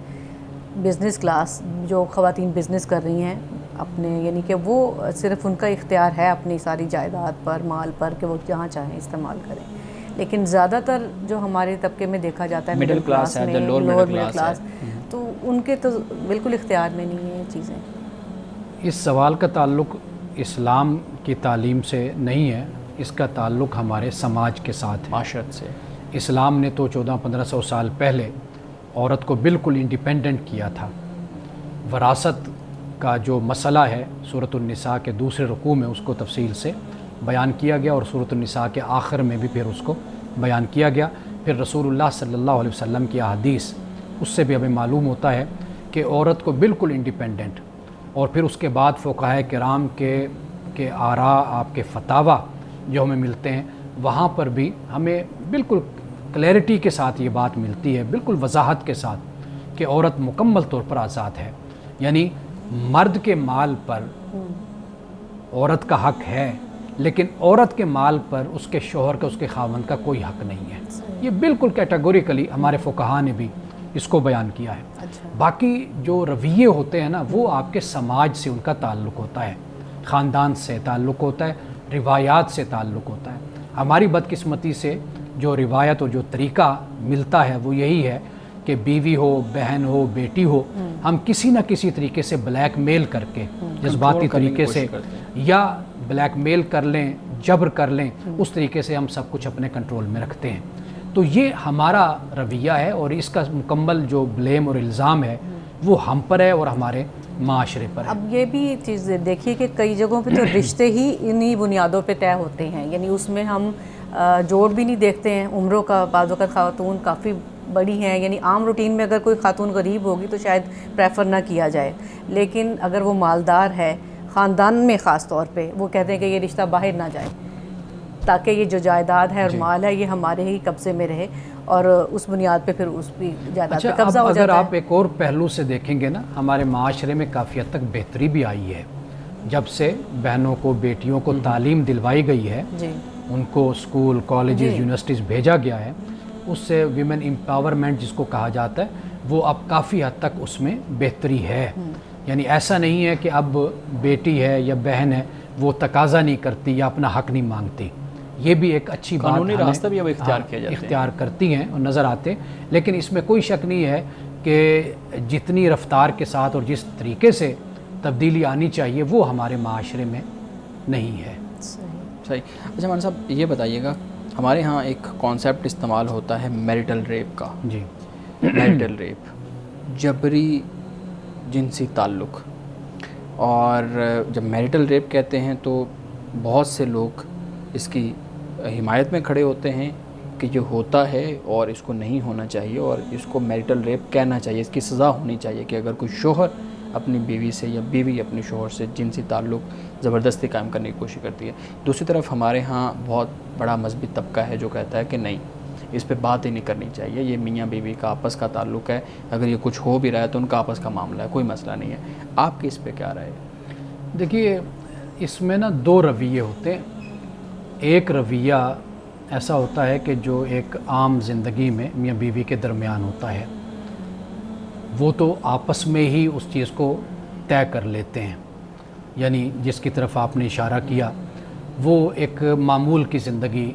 بزنس کلاس، جو خواتین بزنس کر رہی ہیں اپنے، یعنی کہ وہ صرف ان کا اختیار ہے اپنی ساری جائیداد پر، مال پر، کہ وہ جہاں چاہیں استعمال کریں، لیکن زیادہ تر جو ہمارے طبقے میں دیکھا جاتا ہے مڈل کلاس ہے، میں، لوور مڈل کلاس، تو ان کے تو بالکل اختیار میں نہیں ہیں چیزیں۔ اس سوال کا تعلق اسلام کی تعلیم سے نہیں ہے، اس کا تعلق ہمارے سماج کے ساتھ ہے، معاشرت سے۔ اسلام نے تو 1400-1500 سال پہلے عورت کو بالکل انڈیپینڈنٹ کیا تھا۔ وراثت کا جو مسئلہ ہے سورۃ النساء کے دوسرے رکوع میں اس کو تفصیل سے بیان کیا گیا، اور سورۃ النساء کے آخر میں بھی پھر اس کو بیان کیا گیا۔ پھر رسول اللہ صلی اللہ علیہ وسلم کی احادیث، اس سے بھی ہمیں معلوم ہوتا ہے کہ عورت کو بالکل انڈیپینڈنٹ، اور پھر اس کے بعد فقہائے کرام کے آراء، آپ کے فتاویٰ جو ہمیں ملتے ہیں، وہاں پر بھی ہمیں بالکل کلیئرٹی کے ساتھ یہ بات ملتی ہے، بالکل وضاحت کے ساتھ، کہ عورت مکمل طور پر آزاد ہے۔ یعنی مرد کے مال پر عورت کا حق ہے، لیکن عورت کے مال پر اس کے شوہر کا، اس کے خاوند کا کوئی حق نہیں ہے۔ یہ بالکل کیٹیگوریکلی ہمارے فقہاء نے بھی اس کو بیان کیا ہے۔ باقی جو رویے ہوتے ہیں نا، وہ آپ کے سماج سے ان کا تعلق ہوتا ہے، خاندان سے تعلق ہوتا ہے، روایات سے تعلق ہوتا ہے۔ ہماری بدقسمتی سے جو روایت اور جو طریقہ ملتا ہے وہ یہی ہے کہ بیوی ہو، بہن ہو، بیٹی ہو، ہم کسی نہ کسی طریقے سے بلیک میل کر کے، جذباتی طریقے سے، یا بلیک میل کر لیں، جبر کر لیں، اس طریقے سے ہم سب کچھ اپنے کنٹرول میں رکھتے ہیں۔ تو یہ ہمارا رویہ ہے، اور اس کا مکمل جو بلیم اور الزام ہے وہ ہم پر ہے اور ہمارے معاشرے پر ہے۔ اب یہ بھی چیز دیکھیے کہ کئی جگہوں پہ تو رشتے ہی انہی بنیادوں پہ طے ہوتے ہیں، یعنی اس میں ہم جوڑ بھی نہیں دیکھتے ہیں عمروں کا۔ بعض اوقات خاتون کافی بڑی ہیں، یعنی عام روٹین میں اگر کوئی خاتون غریب ہوگی تو شاید پریفر نہ کیا جائے، لیکن اگر وہ مالدار ہے خاندان میں خاص طور پہ، وہ کہتے ہیں کہ یہ رشتہ باہر نہ جائے، تاکہ یہ جو جائیداد ہے اور مال ہے یہ ہمارے ہی قبضے میں رہے، اور اس بنیاد پہ پھر اس بھی جائیداد پہ قبضہ ہو جاتا ہے۔ اگر آپ ایک اور پہلو سے دیکھیں گے نا، ہمارے معاشرے میں کافی حد تک بہتری بھی آئی ہے، جب سے بہنوں کو، بیٹیوں کو تعلیم دلوائی گئی ہے، ان کو اسکول، کالجز، یونیورسٹیز بھیجا گیا ہے، اس سے ویمن امپاورمنٹ جس کو کہا جاتا ہے، وہ اب کافی حد تک اس میں بہتری ہے۔ یعنی ایسا نہیں ہے کہ اب بیٹی ہے یا بہن ہے وہ تقاضا نہیں کرتی یا اپنا حق نہیں مانگتی، یہ بھی ایک اچھی بات قانونی راستہ بھی اب اختیار کیا جاتا ہے، اختیار کرتی ہیں اور نظر آتے، لیکن اس میں کوئی شک نہیں ہے کہ جتنی رفتار کے ساتھ اور جس طریقے سے تبدیلی آنی چاہیے وہ ہمارے معاشرے میں نہیں ہے۔ صحیح۔ اچھا مولانا صاحب، یہ بتائیے گا، ہمارے ہاں ایک کانسیپٹ استعمال ہوتا ہے میریٹل ریپ کا۔ جی، میریٹل ریپ، جبری جنسی تعلق، اور جب میریٹل ریپ کہتے ہیں تو بہت سے لوگ اس کی حمایت میں کھڑے ہوتے ہیں کہ یہ ہوتا ہے اور اس کو نہیں ہونا چاہیے، اور اس کو میریٹل ریپ کہنا چاہیے، اس کی سزا ہونی چاہیے کہ اگر کوئی شوہر اپنی بیوی سے یا بیوی اپنے شوہر سے جنسی تعلق زبردستی قائم کرنے کی کوشش کرتی ہے۔ دوسری طرف ہمارے ہاں بہت بڑا مذہبی طبقہ ہے جو کہتا ہے کہ نہیں، اس پہ بات ہی نہیں کرنی چاہیے، یہ میاں بیوی کا آپس کا تعلق ہے، اگر یہ کچھ ہو بھی رہا ہے تو ان کا آپس کا معاملہ ہے، کوئی مسئلہ نہیں ہے۔ آپ کی اس پہ کیا رائے ہے؟ دیکھیے، اس میں نا دو رویے ہوتے ہیں۔ ایک رویہ ایسا ہوتا ہے کہ جو ایک عام زندگی میں میاں بیوی کے درمیان ہوتا ہے، وہ تو آپس میں ہی اس چیز کو طے کر لیتے ہیں، یعنی جس کی طرف آپ نے اشارہ کیا، وہ ایک معمول کی زندگی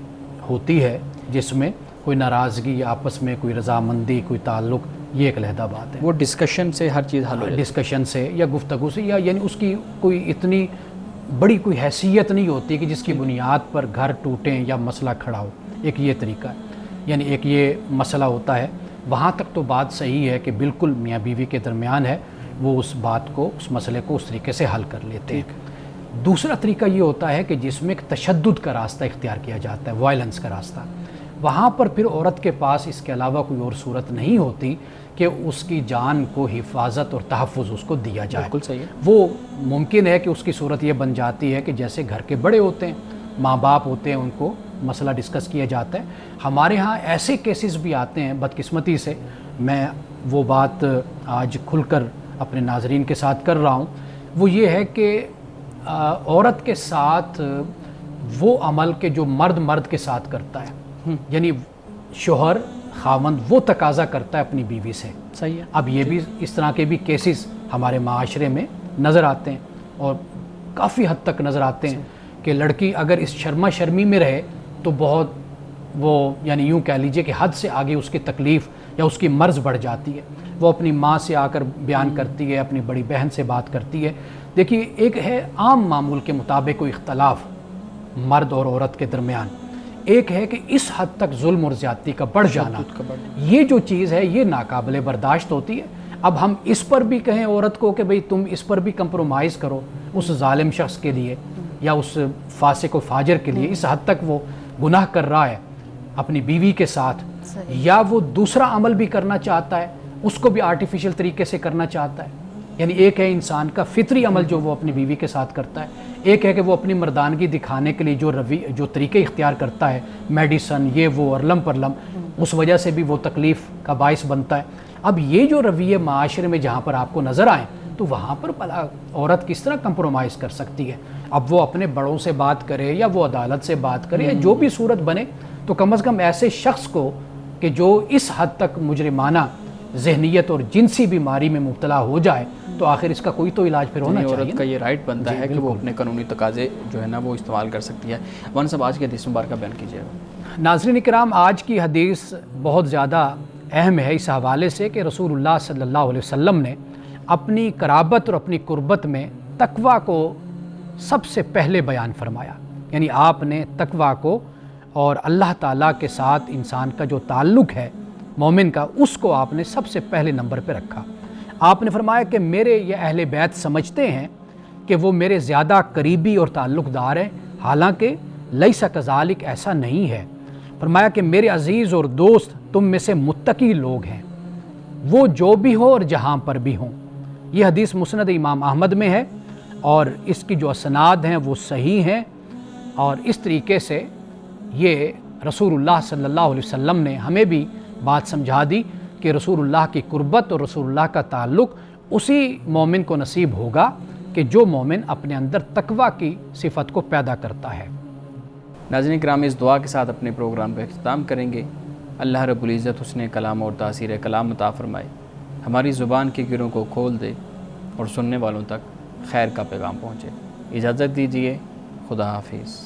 ہوتی ہے جس میں کوئی ناراضگی یا آپس میں کوئی رضامندی، کوئی تعلق، یہ ایک علیحدہ بات ہے۔ وہ ڈسکشن سے ہر چیز حل ہو جاتی ہے، ڈسکشن سے یا گفتگو سے، یا یعنی اس کی کوئی اتنی بڑی کوئی حیثیت نہیں ہوتی کہ جس کی بنیاد پر گھر ٹوٹیں یا مسئلہ کھڑا ہو۔ ایک یہ طریقہ ہے، یعنی ایک یہ مسئلہ ہوتا ہے، وہاں تک تو بات صحیح ہے کہ بالکل میاں بیوی کے درمیان ہے، وہ اس بات کو، اس مسئلے کو اس طریقے سے حل کر لیتے ہیں۔ دوسرا طریقہ یہ ہوتا ہے کہ جس میں ایک تشدد کا راستہ اختیار کیا جاتا ہے، وائلنس کا راستہ۔ وہاں پر پھر عورت کے پاس اس کے علاوہ کوئی اور صورت نہیں ہوتی کہ اس کی جان کو حفاظت اور تحفظ اس کو دیا جائے. بالکل صحیح ہے. وہ ممکن ہے کہ اس کی صورت یہ بن جاتی ہے کہ جیسے گھر کے بڑے ہوتے ہیں، ماں باپ ہوتے ہیں، ان کو مسئلہ ڈسکس کیا جاتا ہے. ہمارے ہاں ایسے کیسز بھی آتے ہیں بدقسمتی سے، میں وہ بات آج کھل کر اپنے ناظرین کے ساتھ کر رہا ہوں، وہ یہ ہے کہ عورت کے ساتھ وہ عمل کہ جو مرد کے ساتھ کرتا ہے، یعنی شوہر خاوند وہ تقاضا کرتا ہے اپنی بیوی سے. صحیح ہے. اب یہ بھی اس طرح کے بھی کیسز ہمارے معاشرے میں نظر آتے ہیں اور کافی حد تک نظر آتے ہیں کہ لڑکی اگر اس شرما شرمی میں رہے تو بہت وہ یعنی یوں کہہ لیجئے کہ حد سے آگے اس کی تکلیف یا اس کی مرض بڑھ جاتی ہے. وہ اپنی ماں سے آ کر بیان کرتی ہے، اپنی بڑی بہن سے بات کرتی ہے. دیکھیے ایک ہے عام معمول کے مطابق کوئی اختلاف مرد اور عورت کے درمیان، ایک ہے کہ اس حد تک ظلم اور زیادتی کا بڑھ جانا، یہ جو چیز ہے یہ ناقابل برداشت ہوتی ہے. اب ہم اس پر بھی کہیں عورت کو کہ بھئی تم اس پر بھی کمپرومائز کرو اس ظالم شخص کے لیے یا اس فاسق و فاجر کے لیے، اس حد تک وہ گناہ کر رہا ہے اپنی بیوی کے ساتھ، یا وہ دوسرا عمل بھی کرنا چاہتا ہے، اس کو بھی آرٹیفیشل طریقے سے کرنا چاہتا ہے. یعنی ایک ہے انسان کا فطری عمل جو وہ اپنی بیوی کے ساتھ کرتا ہے، ایک ہے کہ وہ اپنی مردانگی دکھانے کے لیے جو طریقے اختیار کرتا ہے، میڈیسن یہ وہ اور لم پر لم، اس وجہ سے بھی وہ تکلیف کا باعث بنتا ہے. اب یہ جو رویے معاشرے میں جہاں پر آپ کو نظر آئیں تو وہاں پر بھلا عورت کس طرح کمپرومائز کر سکتی ہے؟ اب وہ اپنے بڑوں سے بات کرے یا وہ عدالت سے بات کرے یا جو بھی صورت بنے، تو کم از کم ایسے شخص کو کہ جو اس حد تک مجرمانہ ذہنیت اور جنسی بیماری میں مبتلا ہو جائے تو آخر اس کا کوئی تو علاج پھر ہونا چاہیے. عورت کا یہ رائٹ بنتا ہے کہ وہ اپنے قانونی تقاضے جو ہے نا وہ استعمال کر سکتی ہے. مولانا صاحب آج کی حدیث مبارکہ بیان کیجیے گا. ناظرین کرام، آج کی حدیث بہت زیادہ اہم ہے اس حوالے سے کہ رسول اللہ صلی اللہ علیہ وسلم نے اپنی قرابت اور اپنی قربت میں تقویٰ کو سب سے پہلے بیان فرمایا. یعنی آپ نے تقویٰ کو اور اللہ تعالیٰ کے ساتھ انسان کا جو تعلق ہے مومن کا، اس کو آپ نے سب سے پہلے نمبر پہ رکھا. آپ نے فرمایا کہ میرے یہ اہل بیت سمجھتے ہیں کہ وہ میرے زیادہ قریبی اور تعلق دار ہیں، حالانکہ لیس کذالک، ایسا نہیں ہے. فرمایا کہ میرے عزیز اور دوست تم میں سے متقی لوگ ہیں، وہ جو بھی ہو اور جہاں پر بھی ہوں. یہ حدیث مسند امام احمد میں ہے اور اس کی جو اسناد ہیں وہ صحیح ہیں، اور اس طریقے سے یہ رسول اللہ صلی اللہ علیہ وسلم نے ہمیں بھی بات سمجھا دی کہ رسول اللہ کی قربت اور رسول اللہ کا تعلق اسی مومن کو نصیب ہوگا کہ جو مومن اپنے اندر تقویٰ کی صفت کو پیدا کرتا ہے. ناظرین کرام، اس دعا کے ساتھ اپنے پروگرام کا اختتام کریں گے. اللہ رب العزت حسن کلام اور تاثیر کلام عطا فرمائے، ہماری زبان کے گروں کو کھول دے اور سننے والوں تک خیر کا پیغام پہنچے. اجازت دیجیے، خدا حافظ.